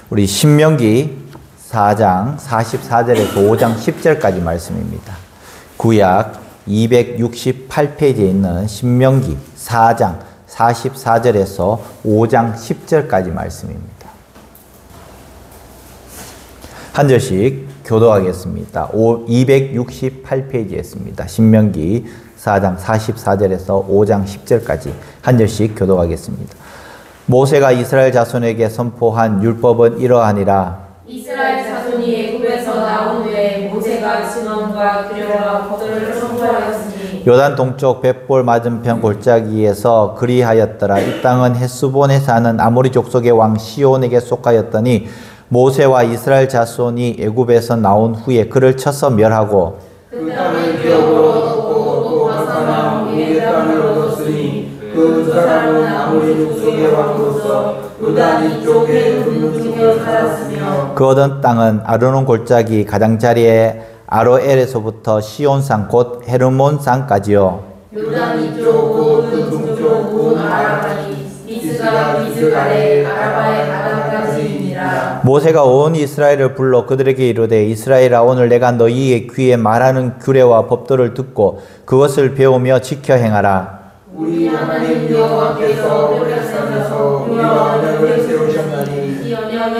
우리 신명기 4장 44절에서 5장 10절까지 말씀입니다. 구약 268페이지에 있는 신명기 4장 44절에서 5장 10절까지 말씀입니다. 한 절씩 교도하겠습니다. 268페이지에 있습니다. 신명기 4장 44절에서 5장 10절까지 한 절씩 교도하겠습니다. 모세가 이스라엘 자손에게 선포한 율법은 이러하니라. 이스라엘 자손이 애굽에서 나온 후에 모세가 진원과 규례와 법도를 선포하였으니 요단 동쪽 벳볼 맞은편 골짜기에서 그리하였더라. 이 땅은 헷수본에 사는 아모리 족속의 왕 시온에게 속하였더니 모세와 이스라엘 자손이 애굽에서 나온 후에 그를 쳐서 멸하고 그 땅을 기업으로 얻고 또 바사나 우리의 땅을 얻었으니 그 사람은 아모리 족속의 왕으로서 요단 이쪽에 근무중에 살았으며 그 얻은 땅은 아르논 골짜기 가장자리에 아로엘에서부터 시온산 곧 헤르몬산까지요. 요단 이쪽 곧 그 동쪽 곧 아라바니 미스가 미스가레 아라바의 바다까지이니라. 모세가 온 이스라엘을 불러 그들에게 이르되 이스라엘아 오늘 내가 너희의 귀에 말하는 규례와 법도를 듣고 그것을 배우며 지켜 행하라. 우리 하나님 여호와께서 오래 살면서 우리와 언약을 세우셨나니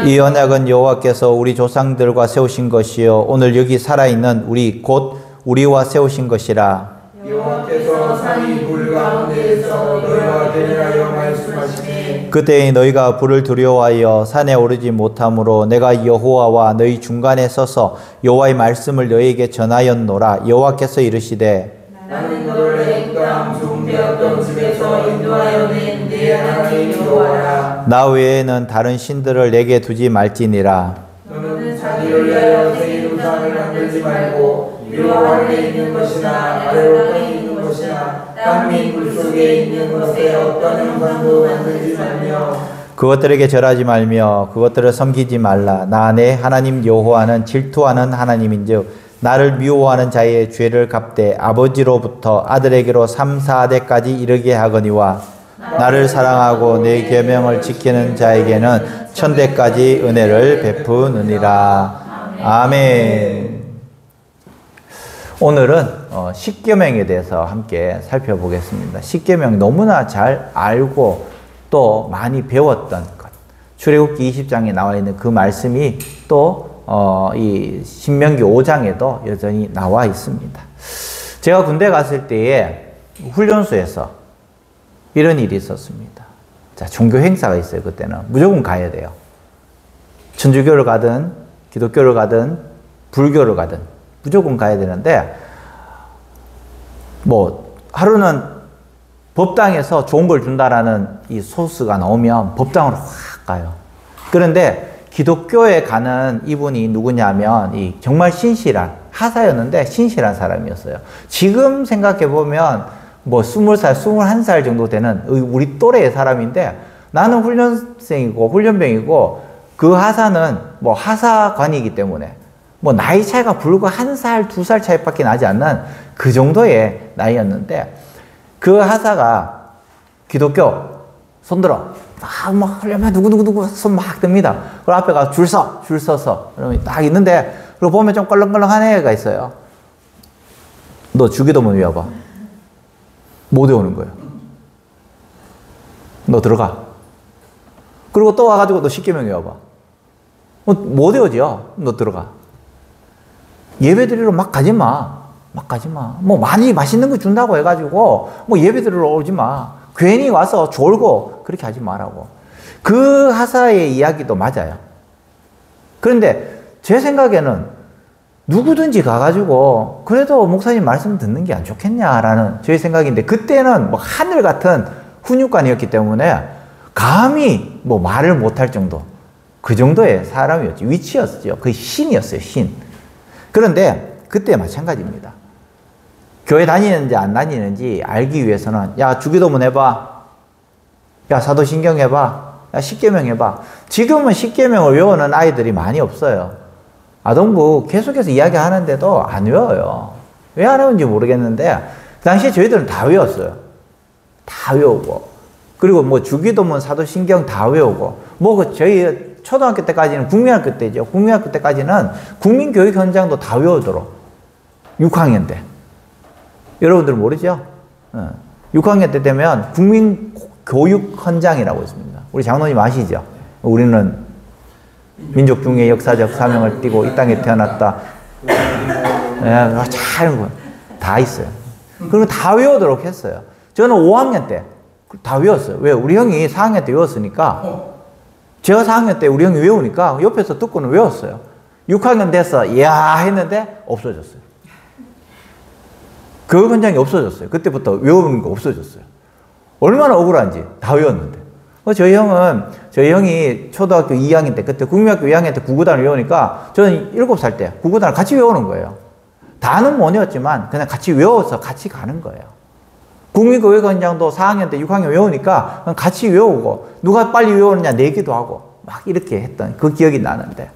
이 언약은 여호와께서 우리 조상들과 세우신 것이요 오늘 여기 살아있는 우리 곧 우리와 세우신 것이라. 여호와께서 산이 불 가운데에서 너희와 되리라여 말씀하시니 그때 너희가 불을 두려워하여 산에 오르지 못하므로 내가 여호와와 너희 중간에 서서 여호와의 말씀을 너희에게 전하였노라. 여호와께서 이르시되 나는 너를 애굽 땅 종되었던 집에서 인도하여 낸 내 하나님 여호와라. 나 외에는 다른 신들을 내게 두지 말지니라. 너는 자기를 위하여 새긴 우상을 만들지 말고 위로 하늘에 있는 것이나 아래로 땅에 있는 것이나 땅 및 물 속에 있는 것에 어떤 형상도 만들지 말며 그것들에게 절하지 말며 그것들을 섬기지 말라. 나 내 하나님 여호와는 질투하는 하나님인즉 나를 미워하는 자의 죄를 갚되 아버지로부터 아들에게로 3, 4대까지 이르게 하거니와 나를 사랑하고 내 계명을 지키는 자에게는 1000대까지 은혜를 베푸느니라. 아멘. 오늘은 십계명에 대해서 함께 살펴보겠습니다. 십계명 너무나 잘 알고 또 많이 배웠던 것. 출애굽기 20장에 나와 있는 그 말씀이 또 이 신명기 5장에도 여전히 나와 있습니다. 제가 군대 갔을 때에 훈련소에서 이런 일이 있었습니다. 자, 종교 행사가 있어요. 그때는 무조건 가야 돼요. 천주교를 가든 기독교를 가든 불교를 가든 무조건 가야 되는데 뭐 하루는 법당에서 좋은 걸 준다라는 이 소스가 나오면 법당으로 확 가요. 그런데 기독교에 가는 이분이 누구냐면 이 정말 신실한 하사였는데 신실한 사람이었어요. 지금 생각해보면 뭐 20살, 21살 정도 되는 우리 또래의 사람인데 나는 훈련생이고 훈련병이고 그 하사는 뭐 하사관이기 때문에 뭐 나이 차이가 불과 1살, 2살 차이밖에 나지 않는 그 정도의 나이였는데 그 하사가 기독교 손들어 막 하려면 누구 손 막 듭니다. 그리고 앞에 가 줄 서서 그러면 딱 있는데 그리고 보면 좀 껄렁껄렁한 애가 있어요. 너 주기도문 외워봐. 못 외우는 거예요. 너 들어가. 그리고 또 와가지고 너 십계명 외워봐. 못 외워져. 너 들어가. 예배 드리러 막 가지 마. 막 가지 마. 뭐 많이 맛있는 거 준다고 해가지고 뭐 예배 드리러 오지 마. 괜히 와서 졸고 그렇게 하지 말라고. 그 하사의 이야기도 맞아요. 그런데 제 생각에는 누구든지 가가지고 그래도 목사님 말씀 듣는 게 안 좋겠냐라는 제 생각인데 그때는 뭐 하늘 같은 훈육관이었기 때문에 감히 뭐 말을 못할 정도 그 정도의 사람이었죠. 위치였죠. 거의 신이었어요. 신. 그런데 그때 마찬가지입니다. 교회 다니는지 안 다니는지 알기 위해서는 야 주기도문 해봐. 야 사도신경 해봐. 야 십계명 해봐. 지금은 십계명을 외우는 아이들이 많이 없어요. 아동부 계속해서 이야기하는데도 안 외워요. 왜 안 외우는지 모르겠는데 그 당시에 저희들은 다 외웠어요. 다 외우고 그리고 뭐 주기도문 사도신경 다 외우고 뭐 저희 초등학교 때까지는 국민학교 때죠. 국민학교 때까지는 국민교육 현장도 다 외우도록 6학년 때. 여러분들 모르죠? 6학년 때 되면 국민교육 현장이라고 있습니다. 우리 장로님 아시죠? 우리는 민족 중의 역사적 사명을 띠고 이 땅에 태어났다. 잘 다 있어요. 그리고 다 외우도록 했어요. 저는 5학년 때 다 외웠어요. 왜? 우리 형이 4학년 때 외웠으니까 제가 4학년 때 우리 형이 외우니까 옆에서 듣고는 외웠어요. 6학년 돼서 이야 했는데 없어졌어요. 교육 현장이 없어졌어요. 그때부터 외우는 거 없어졌어요. 얼마나 억울한지 다 외웠는데. 저희 형이 초등학교 2학년 때, 그때 국민학교 2학년 때 구구단을 외우니까 저는 7살 때 구구단을 같이 외우는 거예요. 다는 못 외웠지만 그냥 같이 외워서 같이 가는 거예요. 국민교육 현장도 4학년 때 6학년 외우니까 같이 외우고 누가 빨리 외우느냐 내기도 하고 막 이렇게 했던 그 기억이 나는데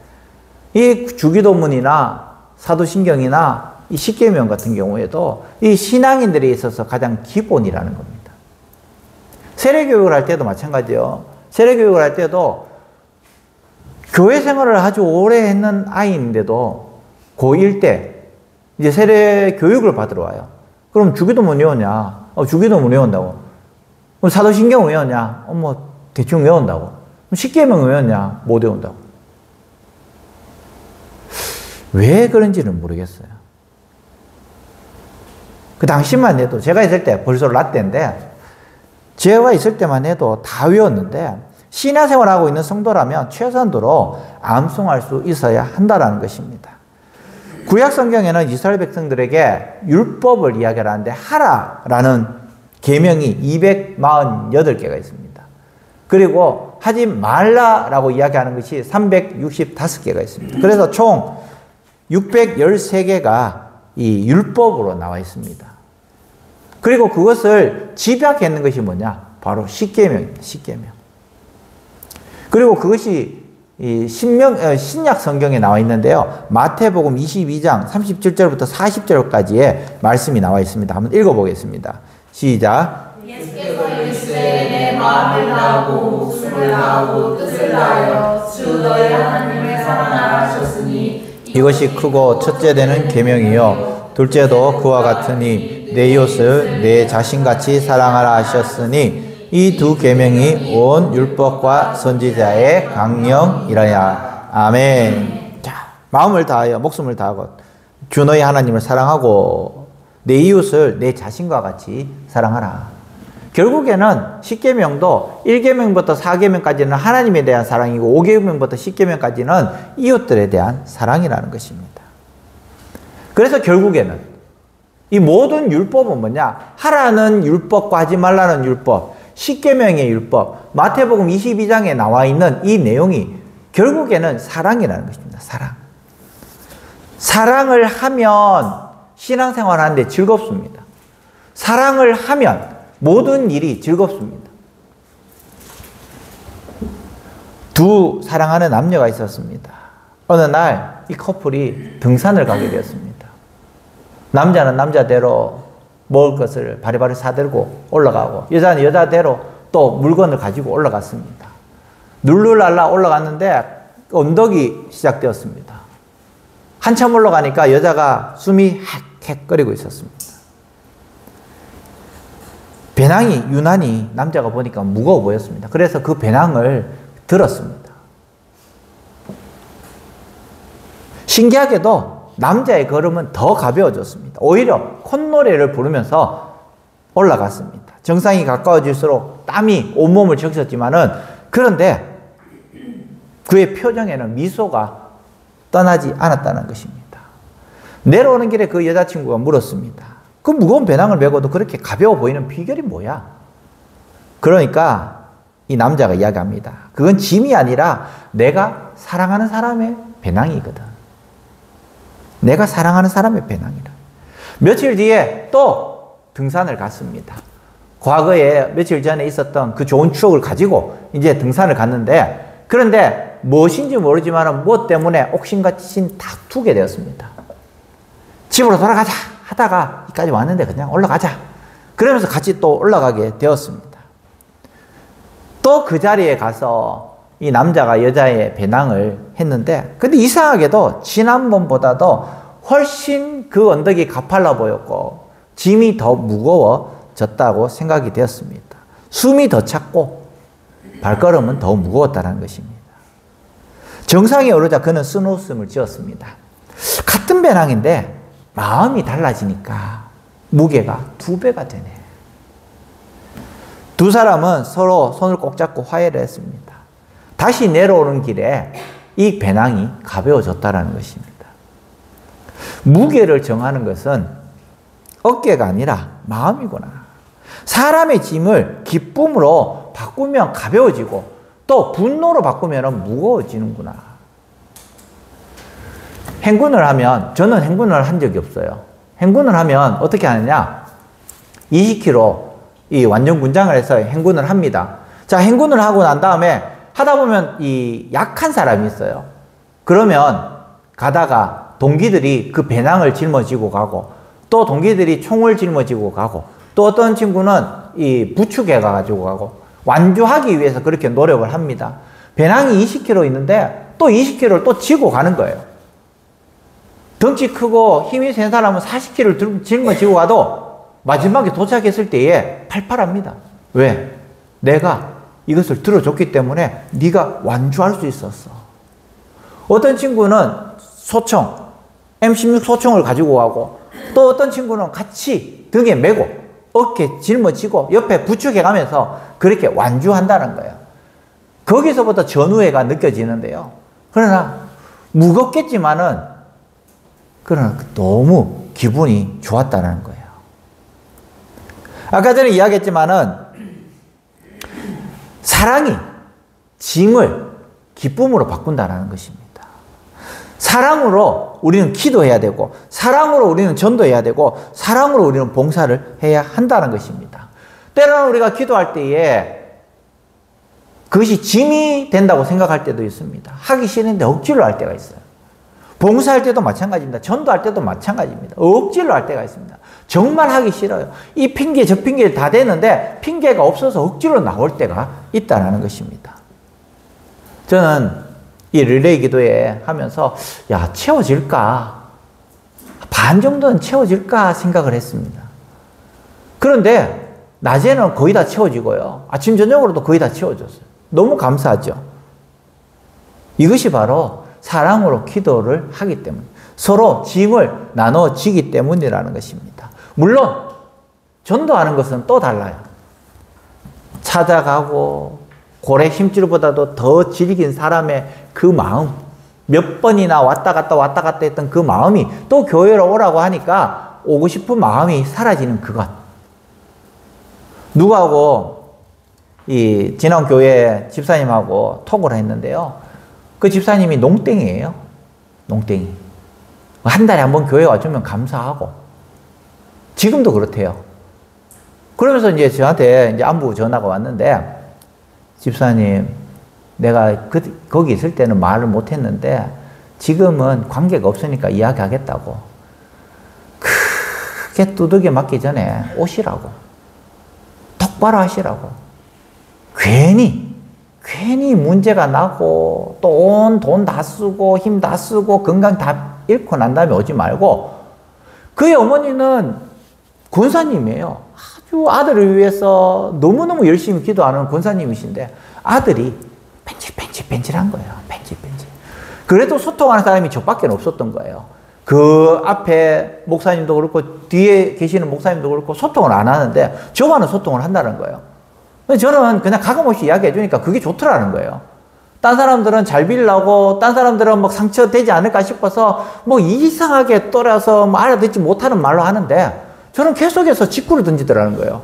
이 주기도문이나 사도신경이나 이 십계명 같은 경우에도 이 신앙인들에 있어서 가장 기본이라는 겁니다. 세례교육을 할 때도 마찬가지예요. 세례교육을 할 때도 교회 생활을 아주 오래 했는 아이인데도 고1 때 이제 세례교육을 받으러 와요. 그럼 주기도문 외웠냐? 주기도문 외운다고. 그럼 사도신경 외웠냐? 뭐 대충 외운다고. 그럼 십계명 외웠냐? 못 외운다고. 왜 그런지는 모르겠어요. 그 당시만 해도 제가 있을 때 벌써 라떼인데 제가 있을 때만 해도 다 외웠는데 신앙생활하고 있는 성도라면 최소한도로 암송할 수 있어야 한다는 것입니다. 구약 성경에는 이스라엘 백성들에게 율법을 이야기하는데 하라라는 계명이 248개가 있습니다. 그리고 하지 말라라고 이야기하는 것이 365개가 있습니다. 그래서 총 613개가 이 율법으로 나와 있습니다. 그리고 그것을 집약했는 것이 뭐냐? 바로 십계명입니다. 십계명. 그리고 그것이 이 신약 성경에 나와 있는데요. 마태복음 22장 37절부터 40절까지의 말씀이 나와 있습니다. 한번 읽어보겠습니다. 시작. 예수께서 이르시되 내 마음을 다하고 목숨을 다하고 뜻을 다하여 주 너희 하나님을 사랑하라 하셨으니 이것이 크고 첫째 되는 계명이요 둘째도 그와 같으니 내 이웃을 내 자신같이 사랑하라 하셨으니 이 두 계명이 온 율법과 선지자의 강령이라야. 아멘. 자, 마음을 다하여 목숨을 다하고 주 너희 하나님을 사랑하고 내 이웃을 내 자신과 같이 사랑하라. 결국에는 십계명도 1계명부터 4계명까지는 하나님에 대한 사랑이고 5계명부터 10계명까지는 이웃들에 대한 사랑이라는 것입니다. 그래서 결국에는 이 모든 율법은 뭐냐? 하라는 율법과 하지 말라는 율법, 십계명의 율법, 마태복음 22장에 나와 있는 이 내용이 결국에는 사랑이라는 것입니다. 사랑. 사랑을 하면 신앙생활 하는데 즐겁습니다. 사랑을 하면 모든 일이 즐겁습니다. 두 사랑하는 남녀가 있었습니다. 어느 날 이 커플이 등산을 가게 되었습니다. 남자는 남자대로 먹을 것을 바리바리 사들고 올라가고 여자는 여자대로 또 물건을 가지고 올라갔습니다. 룰루랄라 올라갔는데 언덕이 시작되었습니다. 한참 올라가니까 여자가 숨이 헥헥거리고 있었습니다. 배낭이 유난히 남자가 보니까 무거워 보였습니다. 그래서 그 배낭을 들었습니다. 신기하게도 남자의 걸음은 더 가벼워졌습니다. 오히려 콧노래를 부르면서 올라갔습니다. 정상이 가까워질수록 땀이 온몸을 적셨지만은 그런데 그의 표정에는 미소가 떠나지 않았다는 것입니다. 내려오는 길에 그 여자친구가 물었습니다. 그 무거운 배낭을 메고도 그렇게 가벼워 보이는 비결이 뭐야? 그러니까 이 남자가 이야기합니다. 그건 짐이 아니라 내가 사랑하는 사람의 배낭이거든. 내가 사랑하는 사람의 배낭이라. 며칠 뒤에 또 등산을 갔습니다. 과거에 며칠 전에 있었던 그 좋은 추억을 가지고 이제 등산을 갔는데 그런데 무엇인지 모르지만 무엇 때문에 옥신각신 다투게 되었습니다. 집으로 돌아가자 하다가 여기까지 왔는데 그냥 올라가자. 그러면서 같이 또 올라가게 되었습니다. 또 그 자리에 가서 이 남자가 여자의 배낭을 했는데, 근데 이상하게도 지난번보다도 훨씬 그 언덕이 가팔라 보였고 짐이 더 무거워졌다고 생각이 되었습니다. 숨이 더 찼고 발걸음은 더 무거웠다는 것입니다. 정상에 오르자 그는 쓴웃음을 지었습니다. 같은 배낭인데 마음이 달라지니까 무게가 2배가 되네. 두 사람은 서로 손을 꼭 잡고 화해를 했습니다. 다시 내려오는 길에 이 배낭이 가벼워졌다는 것입니다. 무게를 정하는 것은 어깨가 아니라 마음이구나. 사람의 짐을 기쁨으로 바꾸면 가벼워지고 또 분노로 바꾸면 무거워지는구나. 행군을 하면, 저는 행군을 한 적이 없어요. 행군을 하면 어떻게 하느냐? 20km 이 완전 군장을 해서 행군을 합니다. 자, 행군을 하고 난 다음에 하다 보면 이 약한 사람이 있어요. 그러면 가다가 동기들이 그 배낭을 짊어지고 가고, 또 동기들이 총을 짊어지고 가고, 또 어떤 친구는 이 부축해 가지고 가고, 완주하기 위해서 그렇게 노력을 합니다. 배낭이 20km 있는데 또 20km를 또 지고 가는 거예요. 덩치 크고 힘이 센 사람은 40km를 짊어지고 가도 마지막에 도착했을 때에 팔팔합니다. 왜? 내가 이것을 들어줬기 때문에 네가 완주할 수 있었어. 어떤 친구는 소총, M16 소총을 가지고 가고, 또 어떤 친구는 같이 등에 메고 어깨 짊어지고 옆에 부축해 가면서 그렇게 완주한다는 거예요. 거기서부터 전우애가 느껴지는데요. 그러나 무겁겠지만은 그러나 너무 기분이 좋았다는 거예요. 아까 전에 이야기했지만은 사랑이 짐을 기쁨으로 바꾼다는 것입니다. 사랑으로 우리는 기도해야 되고, 사랑으로 우리는 전도해야 되고, 사랑으로 우리는 봉사를 해야 한다는 것입니다. 때로는 우리가 기도할 때에 그것이 짐이 된다고 생각할 때도 있습니다. 하기 싫은데 억지로 할 때가 있어요. 봉사할 때도 마찬가지입니다. 전도할 때도 마찬가지입니다. 억지로 할 때가 있습니다. 정말 하기 싫어요. 이 핑계 저 핑계 다 되는데 핑계가 없어서 억지로 나올 때가 있다는 것입니다. 저는 이 릴레이 기도회 하면서 야, 채워질까? 반 정도는 채워질까 생각을 했습니다. 그런데 낮에는 거의 다 채워지고요. 아침 저녁으로도 거의 다 채워졌어요. 너무 감사하죠. 이것이 바로 사랑으로 기도를 하기 때문, 서로 짐을 나눠지기 때문이라는 것입니다. 물론 전도하는 것은 또 달라요. 찾아가고 고래 힘줄보다도 더 질긴 사람의 그 마음, 몇 번이나 왔다 갔다 했던 그 마음이 또 교회로 오라고 하니까 오고 싶은 마음이 사라지는 그것. 누구하고 이 지난 교회 집사님하고 톡을 했는데요. 그 집사님이 농땡이에요. 농땡이. 한 달에 한 번 교회 와주면 감사하고. 지금도 그렇대요. 그러면서 이제 저한테 이제 안부 전화가 왔는데, 집사님, 내가 거기 있을 때는 말을 못 했는데, 지금은 관계가 없으니까 이야기하겠다고. 크게 두들겨 맞기 전에 오시라고. 똑바로 하시라고. 괜히 문제가 나고, 또 온 돈 다 쓰고, 힘 다 쓰고, 건강 다 잃고 난 다음에 오지 말고, 그의 어머니는 권사님이에요. 아주 아들을 위해서 너무너무 열심히 기도하는 권사님이신데, 아들이 뺀질뺀질한 거예요. 뺀질뺀질. 그래도 소통하는 사람이 저밖에 없었던 거예요. 그 앞에 목사님도 그렇고, 뒤에 계시는 목사님도 그렇고, 소통을 안 하는데, 저와는 소통을 한다는 거예요. 저는 그냥 가감없이 이야기해 주니까 그게 좋더라는 거예요. 딴 사람들은 잘 빌라고, 딴 사람들은 뭐 상처되지 않을까 싶어서 뭐 이상하게 떠라서 뭐 알아듣지 못하는 말로 하는데, 저는 계속해서 직구를 던지더라는 거예요.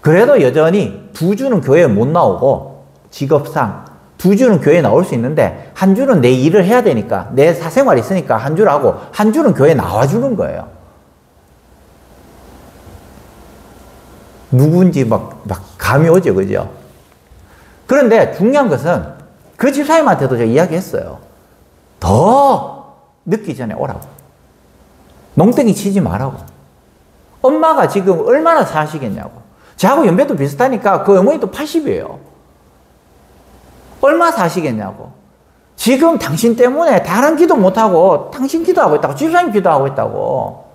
그래도 여전히 2주는 교회에 못 나오고, 직업상 2주는 교회에 나올 수 있는데, 1주는 내 일을 해야 되니까, 내 사생활이 있으니까 1주를 하고, 1주는 교회에 나와주는 거예요. 누군지 막 감이 오죠, 그죠? 그런데 중요한 것은 그 집사님한테도 제가 이야기했어요. 더 늦기 전에 오라고. 농땡이 치지 말라고. 엄마가 지금 얼마나 사시겠냐고. 저하고 연배도 비슷하니까 그 어머니도 80이에요. 얼마 사시겠냐고. 지금 당신 때문에 다른 기도 못하고 당신 기도하고 있다고. 집사님 기도하고 있다고.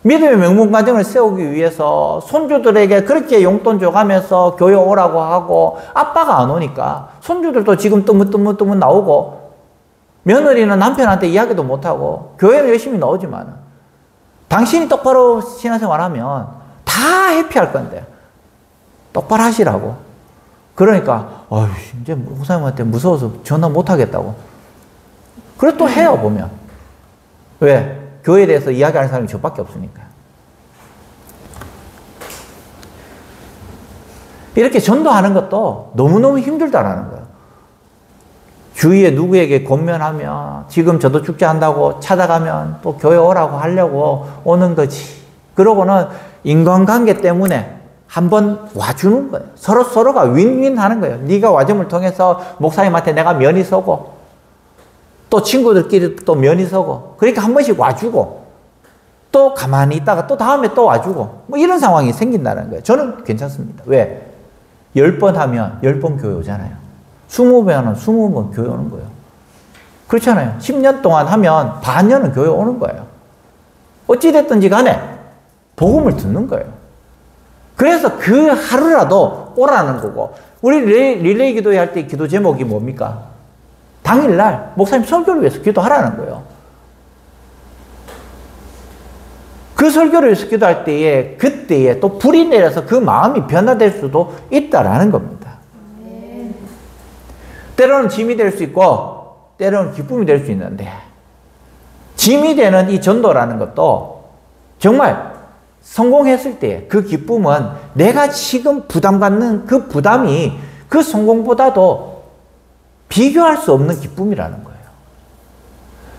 믿음의 명문가정을 세우기 위해서 손주들에게 그렇게 용돈 줘가면서 교회 오라고 하고 아빠가 안 오니까 손주들도 지금 뜨문뜨문 나오고 며느리는 남편한테 이야기도 못하고 교회는 열심히 나오지만 당신이 똑바로 신앙생활하면 다 해피할 건데 똑바로 하시라고. 그러니까 이제 목사님한테 무서워서 전화 못하겠다고. 그래 또 해요 보면. 왜? 교회에 대해서 이야기하는 사람이 저밖에 없으니까. 이렇게 전도하는 것도 너무너무 힘들다라는 거예요. 주위에 누구에게 권면하면 지금 저도 축제한다고 찾아가면 또 교회 오라고 하려고 오는 거지. 그러고는 인간관계 때문에 한번 와주는 거예요. 서로가 윈윈 하는 거예요. 네가 와줌을 통해서 목사님한테 내가 면이 서고 또 친구들끼리 또 면이 서고 그러니까 한 번씩 와주고 또 가만히 있다가 또 다음에 또 와주고 뭐 이런 상황이 생긴다는 거예요. 저는 괜찮습니다. 왜? 10번 하면 10번 교회 오잖아요. 20번 하면 20번 교회 오는 거예요. 그렇잖아요. 10년 동안 하면 반년은 교회 오는 거예요. 어찌됐든지 간에 복음을 듣는 거예요. 그래서 그 하루라도 오라는 거고 우리 릴레이 기도회 할 때 기도 제목이 뭡니까? 당일날 목사님 설교를 위해서 기도하라는 거예요. 그 설교를 위해서 기도할 때에 그때에 또 불이 내려서 그 마음이 변화될 수도 있다라는 겁니다. 때로는 짐이 될 수 있고 때로는 기쁨이 될 수 있는데 짐이 되는 이 전도라는 것도 정말 성공했을 때 그 기쁨은 내가 지금 부담 갖는 그 부담이 그 성공보다도 비교할 수 없는 기쁨이라는 거예요.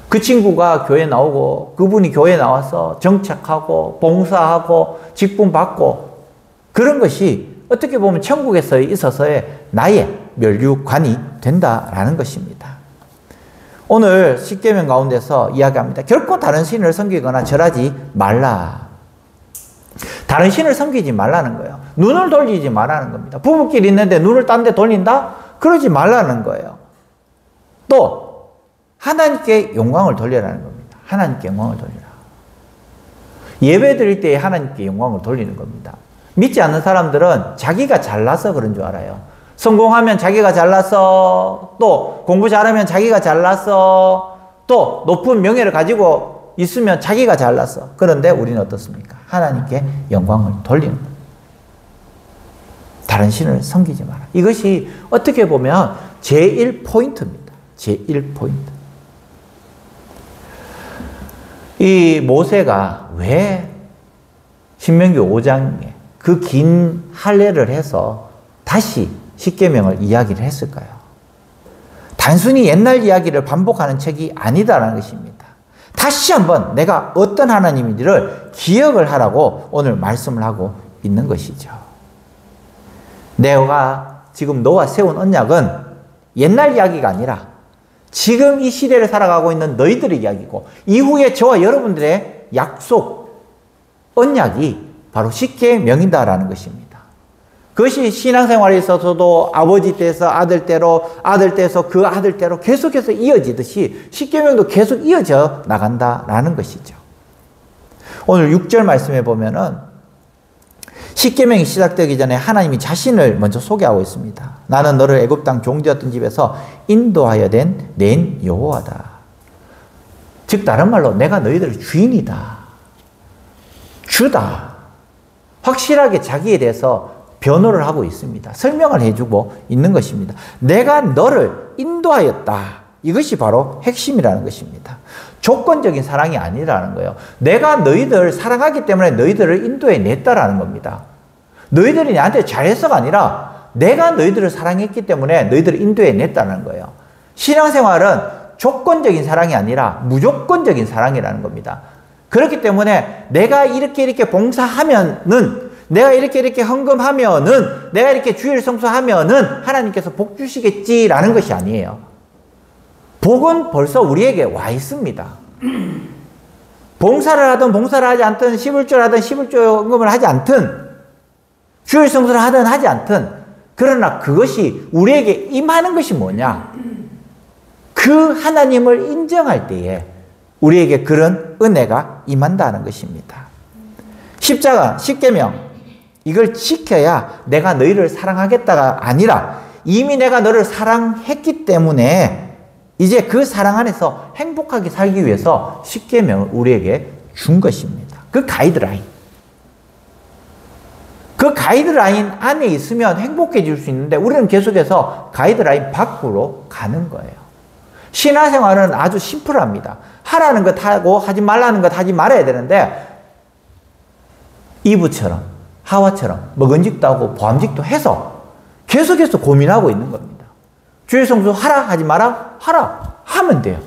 그 친구가 교회 나오고 그분이 교회 나와서 정착하고 봉사하고 직분 받고 그런 것이 어떻게 보면 천국에서 있어서의 나의 멸류관이 된다라는 것입니다. 오늘 십계명 가운데서 이야기합니다. 결코 다른 신을 섬기거나 절하지 말라. 다른 신을 섬기지 말라는 거예요. 눈을 돌리지 말라는 겁니다. 부부끼리 있는데 눈을 딴 데 돌린다? 그러지 말라는 거예요. 또 하나님께 영광을 돌리라는 겁니다. 하나님께 영광을 돌리라. 예배 드릴 때 하나님께 영광을 돌리는 겁니다. 믿지 않는 사람들은 자기가 잘나서 그런 줄 알아요. 성공하면 자기가 잘나서, 또 공부 잘하면 자기가 잘나서, 또 높은 명예를 가지고 있으면 자기가 잘나서. 그런데 우리는 어떻습니까? 하나님께 영광을 돌리는 겁니다. 다른 신을 섬기지 마라. 이것이 어떻게 보면 제1포인트입니다. 제1포인트. 이 모세가 왜 신명기 5장에 그 긴 할례를 해서 다시 십계명을 이야기를 했을까요? 단순히 옛날 이야기를 반복하는 책이 아니다라는 것입니다. 다시 한번 내가 어떤 하나님인지를 기억을 하라고 오늘 말씀을 하고 있는 것이죠. 내가 지금 너와 세운 언약은 옛날 이야기가 아니라 지금 이 시대를 살아가고 있는 너희들의 이야기고 이후에 저와 여러분들의 약속, 언약이 바로 십계명이다라는 것입니다. 그것이 신앙생활에 있어서도 아버지 때에서 아들 때로, 아들 때에서 그 아들 때로 계속해서 이어지듯이 십계명도 계속 이어져 나간다라는 것이죠. 오늘 6절 말씀에 보면은 십계명이 시작되기 전에 하나님이 자신을 먼저 소개하고 있습니다. 나는 너를 애굽 땅 종되었던 집에서 인도하여 낸 여호와다. 즉 다른 말로 내가 너희들의 주인이다. 주다. 확실하게 자기에 대해서 변호를 하고 있습니다. 설명을 해주고 있는 것입니다. 내가 너를 인도하였다. 이것이 바로 핵심이라는 것입니다. 조건적인 사랑이 아니라는 거예요. 내가 너희들을 사랑하기 때문에 너희들을 인도해 냈다라는 겁니다. 너희들이 나한테 잘해서가 아니라 내가 너희들을 사랑했기 때문에 너희들을 인도해 냈다는 거예요. 신앙생활은 조건적인 사랑이 아니라 무조건적인 사랑이라는 겁니다. 그렇기 때문에 내가 이렇게 봉사하면은, 내가 이렇게 헌금하면은, 내가 이렇게 주일 성수하면은 하나님께서 복 주시겠지라는 것이 아니에요. 복은 벌써 우리에게 와 있습니다. 봉사를 하든 봉사를 하지 않든 11조를 하든 11조 헌금을 하지 않든 주일 성수를 하든 하지 않든 그러나 그것이 우리에게 임하는 것이 뭐냐? 그 하나님을 인정할 때에 우리에게 그런 은혜가 임한다는 것입니다. 십자가, 십계명, 이걸 지켜야 내가 너희를 사랑하겠다가 아니라 이미 내가 너를 사랑했기 때문에 이제 그 사랑 안에서 행복하게 살기 위해서 십계명을 우리에게 준 것입니다. 그 가이드라인. 그 가이드라인 안에 있으면 행복해질 수 있는데 우리는 계속해서 가이드라인 밖으로 가는 거예요. 신앙생활은 아주 심플합니다. 하라는 것 하고 하지 말라는 것 하지 말아야 되는데 이브처럼 하와처럼 먹은직도 하고 보암직도 해서 계속해서 고민하고 있는 겁니다. 주일 성수 하라 하지 마라 하라 하면 돼요.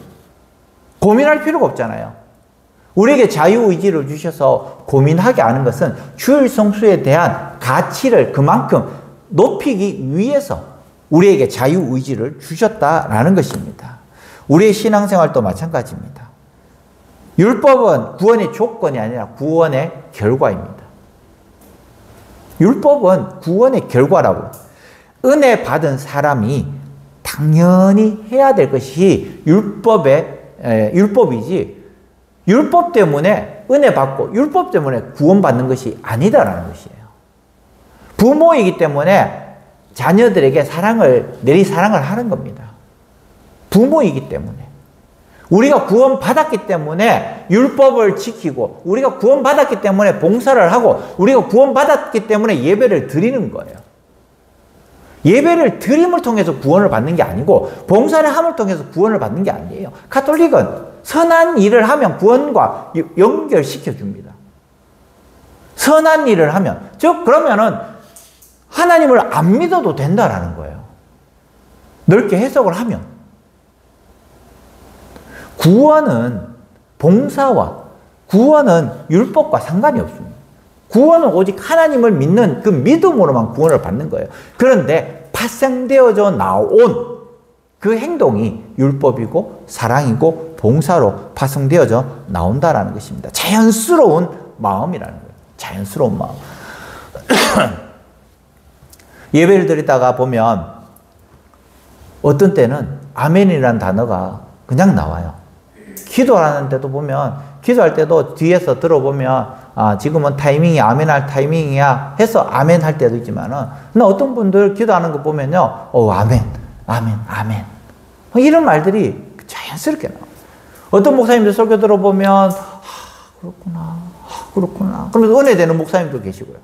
고민할 필요가 없잖아요. 우리에게 자유의지를 주셔서 고민하게 하는 것은 주일 성수에 대한 가치를 그만큼 높이기 위해서 우리에게 자유의지를 주셨다라는 것입니다. 우리의 신앙생활도 마찬가지입니다. 율법은 구원의 조건이 아니라 구원의 결과입니다. 율법은 구원의 결과라고. 은혜 받은 사람이 당연히 해야 될 것이 율법이지 율법 때문에 은혜 받고 율법 때문에 구원받는 것이 아니다라는 것이에요. 부모이기 때문에 자녀들에게 내리 사랑을 하는 겁니다. 부모이기 때문에. 우리가 구원받았기 때문에 율법을 지키고 우리가 구원받았기 때문에 봉사를 하고 우리가 구원받았기 때문에 예배를 드리는 거예요. 예배를 드림을 통해서 구원을 받는 게 아니고 봉사를 함을 통해서 구원을 받는 게 아니에요. 가톨릭은 선한 일을 하면 구원과 연결시켜 줍니다. 선한 일을 하면, 즉 그러면은 하나님을 안 믿어도 된다라는 거예요. 넓게 해석을 하면. 구원은 봉사와 구원은 율법과 상관이 없습니다. 구원은 오직 하나님을 믿는 그 믿음으로만 구원을 받는 거예요. 그런데 파생되어져 나온 그 행동이 율법이고 사랑이고 봉사로 파생되어져 나온다라는 것입니다. 자연스러운 마음이라는 거예요. 자연스러운 마음. 예배를 드리다가 보면 어떤 때는 아멘이라는 단어가 그냥 나와요. 기도하는데도 보면 기도할 때도 뒤에서 들어보면 지금은 타이밍이 아멘할 타이밍이야 해서 아멘 할 때도 있지만은 어떤 분들 기도하는 거 보면요, 아멘, 아멘, 아멘 이런 말들이 자연스럽게 나와요. 어떤 목사님들 설교 들어보면 그렇구나 그러면서 은혜 되는 목사님도 계시고요.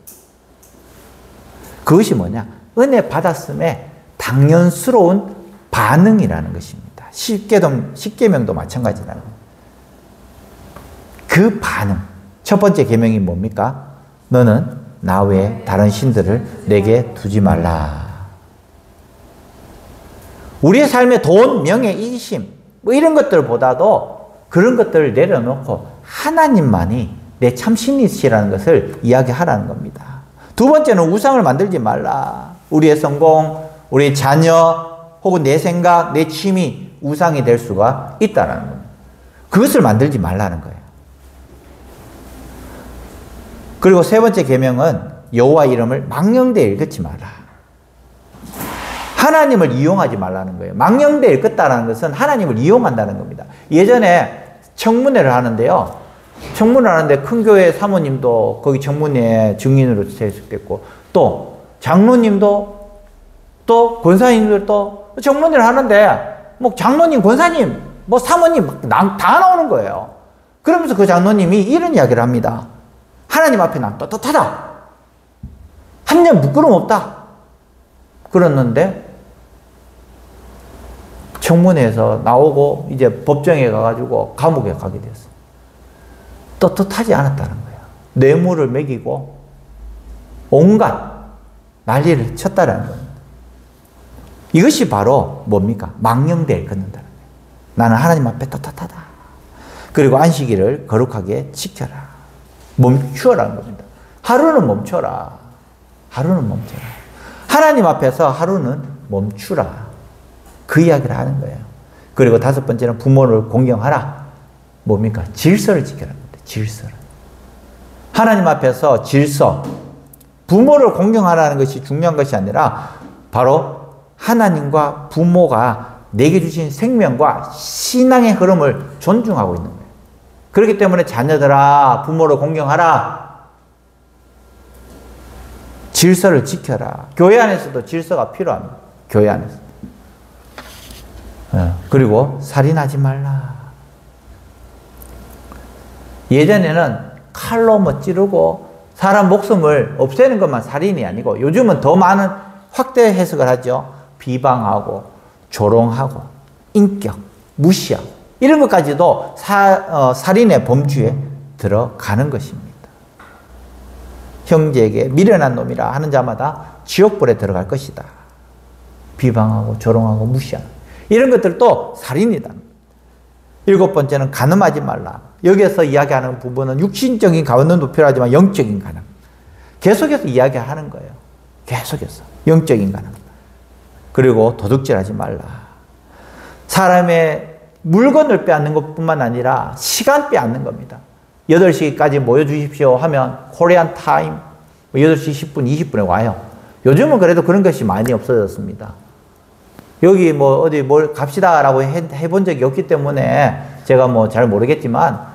그것이 뭐냐? 은혜 받았음에 당연스러운 반응이라는 것입니다. 십계명도 마찬가지라는 거예요. 그 반응. 첫 번째 계명이 뭡니까? 너는 나 외에 다른 신들을 내게 두지 말라. 우리의 삶의 돈, 명예, 이기심 이런 것들보다도 그런 것들을 내려놓고 하나님만이 내 참신이시라는 것을 이야기하라는 겁니다. 두 번째는 우상을 만들지 말라. 우리의 성공, 우리의 자녀 혹은 내 생각, 내 취미 우상이 될 수가 있다는 겁니다. 그것을 만들지 말라는 거예요. 그리고 세 번째 계명은 여호와 이름을 망령되이 일컫지 마라. 하나님을 이용하지 말라는 거예요. 망령되이 일컫다라는 것은 하나님을 이용한다는 겁니다. 예전에 청문회를 하는데요. 청문회를 하는데 큰 교회 사모님도 거기 청문회 증인으로 채택됐고 또 장로님도 또 권사님들도 청문회를 하는데 뭐 장로님, 권사님, 뭐 사모님 다 나오는 거예요. 그러면서 그 장로님이 이런 이야기를 합니다. 하나님 앞에 난 떳떳하다. 한 점 부끄럼 없다. 그랬는데 청문회에서 나오고 이제 법정에 가가지고 감옥에 가게 됐어요. 떳떳하지 않았다는 거예요. 뇌물을 먹이고 온갖 난리를 쳤다는 겁니다. 이것이 바로 뭡니까? 망령되이 일컫는다는 거예요. 나는 하나님 앞에 떳떳하다. 그리고 안식일을 거룩하게 지켜라. 멈추어라는 겁니다. 하루는 멈춰라. 하루는 멈춰라. 하나님 앞에서 하루는 멈추라. 그 이야기를 하는 거예요. 그리고 다섯 번째는 부모를 공경하라. 뭡니까? 질서를 지켜라는 겁니다. 질서를. 하나님 앞에서 질서. 부모를 공경하라는 것이 중요한 것이 아니라 바로 하나님과 부모가 내게 주신 생명과 신앙의 흐름을 존중하고 있는 거예요. 그렇기 때문에 자녀들아, 부모를 공경하라. 질서를 지켜라. 교회 안에서도 질서가 필요합니다. 교회 안에서. 그리고 살인하지 말라. 예전에는 칼로 뭐 찌르고 사람 목숨을 없애는 것만 살인이 아니고 요즘은 더 많은 확대 해석을 하죠. 비방하고 조롱하고 인격 무시하고 이런 것까지도 살인의 범주에 들어가는 것입니다. 형제에게 미련한 놈이라 하는 자마다 지옥불에 들어갈 것이다. 비방하고 조롱하고 무시하는 이런 것들도 살인이다. 7번째는 간음하지 말라. 여기에서 이야기하는 부분은 육신적인 간음도 필요하지만 영적인 간음. 계속해서 이야기하는 거예요. 계속해서 영적인 간음. 그리고 도둑질하지 말라. 사람의 물건을 빼앗는 것뿐만 아니라 시간 빼앗는 겁니다. 8시까지 모여주십시오 하면 코리안 타임 8시 10분, 20분에 와요. 요즘은 그래도 그런 것이 많이 없어졌습니다. 여기 뭐 어디 뭘 갑시다라고 해본 적이 없기 때문에 제가 뭐 잘 모르겠지만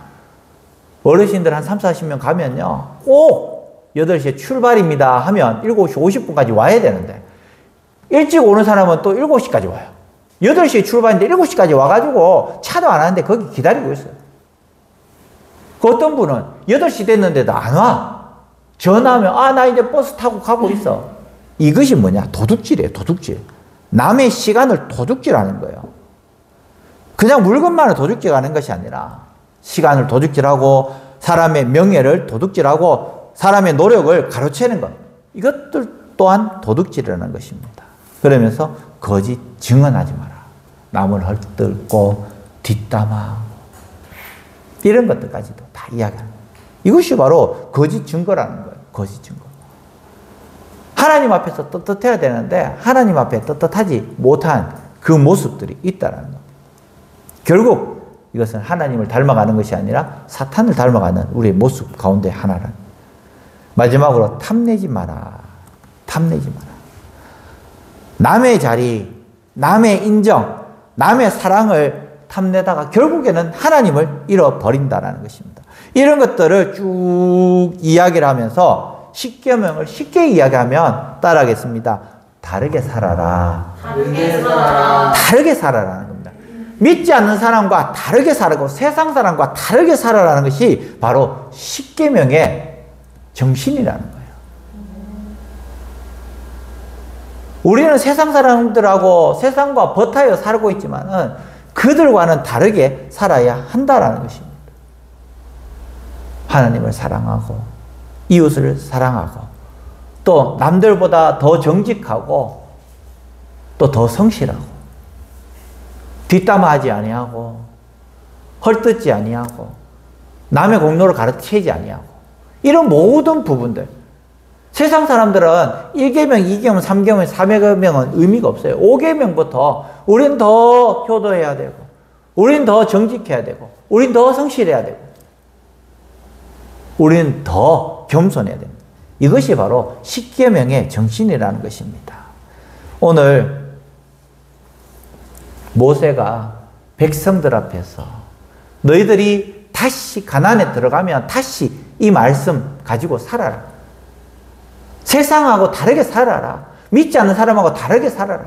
어르신들 한 30, 40명 가면요. 꼭 8시에 출발입니다 하면 7시 50분까지 와야 되는데 일찍 오는 사람은 또 7시까지 와요. 8시에 출발인데 7시까지 와가지고 차도 안 하는데 거기 기다리고 있어요. 그 어떤 분은 8시 됐는데도 안 와. 전화하면 나 이제 버스 타고 가고 있어. 이것이 뭐냐? 도둑질이에요. 도둑질. 남의 시간을 도둑질하는 거예요. 그냥 물건만을 도둑질하는 것이 아니라 시간을 도둑질하고 사람의 명예를 도둑질하고 사람의 노력을 가로채는 것. 이것들 또한 도둑질이라는 것입니다. 그러면서 거짓 증언하지 마라. 남을 헐뜯고 뒷담화 이런 것들까지도 다 이야기하는 거예요. 이것이 바로 거짓 증거라는 거예요. 거짓 증거. 하나님 앞에서 떳떳해야 되는데 하나님 앞에 떳떳하지 못한 그 모습들이 있다는 겁니다. 결국 이것은 하나님을 닮아가는 것이 아니라 사탄을 닮아가는 우리의 모습 가운데 하나란. 마지막으로 탐내지 마라. 탐내지 마라. 남의 자리, 남의 인정, 남의 사랑을 탐내다가 결국에는 하나님을 잃어버린다는 것입니다. 이런 것들을 쭉 이야기를 하면서 십계명을 쉽게 이야기하면 따라하겠습니다. 다르게 살아라. 다르게 살아라. 다르게 살아라는 겁니다. 믿지 않는 사람과 다르게 살고 세상 사람과 다르게 살아라는 것이 바로 십계명의 정신이라는 거예요. 우리는 세상 사람들하고 세상과 버타여 살고 있지만은 그들과는 다르게 살아야 한다라는 것입니다. 하나님을 사랑하고 이웃을 사랑하고 또 남들보다 더 정직하고 또 더 성실하고 뒷담화하지 아니하고 헐뜯지 아니하고 남의 공로를 가르치지 아니하고 이런 모든 부분들 세상 사람들은 1계명, 2계명, 3계명, 4계명은 의미가 없어요. 5계명부터 우린 더 효도해야 되고 우린 더 정직해야 되고 우린 더 성실해야 되고 우린 더 겸손해야 됩니다. 이것이 바로 10계명의 정신이라는 것입니다. 오늘 모세가 백성들 앞에서 너희들이 다시 가나안에 들어가면 다시 이 말씀 가지고 살아라. 세상하고 다르게 살아라. 믿지 않는 사람하고 다르게 살아라.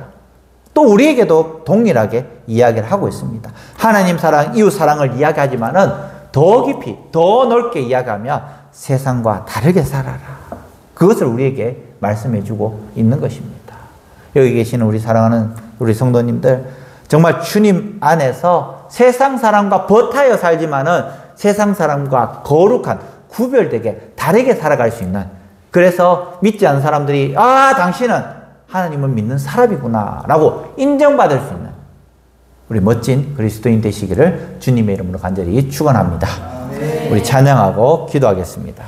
또 우리에게도 동일하게 이야기를 하고 있습니다. 하나님 사랑, 이웃 사랑을 이야기하지만은 더 깊이, 더 넓게 이야기하면 세상과 다르게 살아라. 그것을 우리에게 말씀해 주고 있는 것입니다. 여기 계시는 우리 사랑하는 우리 성도님들, 정말 주님 안에서 세상 사람과 버타여 살지만은 세상 사람과 거룩한, 구별되게 다르게 살아갈 수 있는, 그래서 믿지 않는 사람들이 당신은 하나님을 믿는 사람이구나 라고 인정받을 수 있는 우리 멋진 그리스도인 되시기를 주님의 이름으로 간절히 축원합니다. 우리 찬양하고 기도하겠습니다.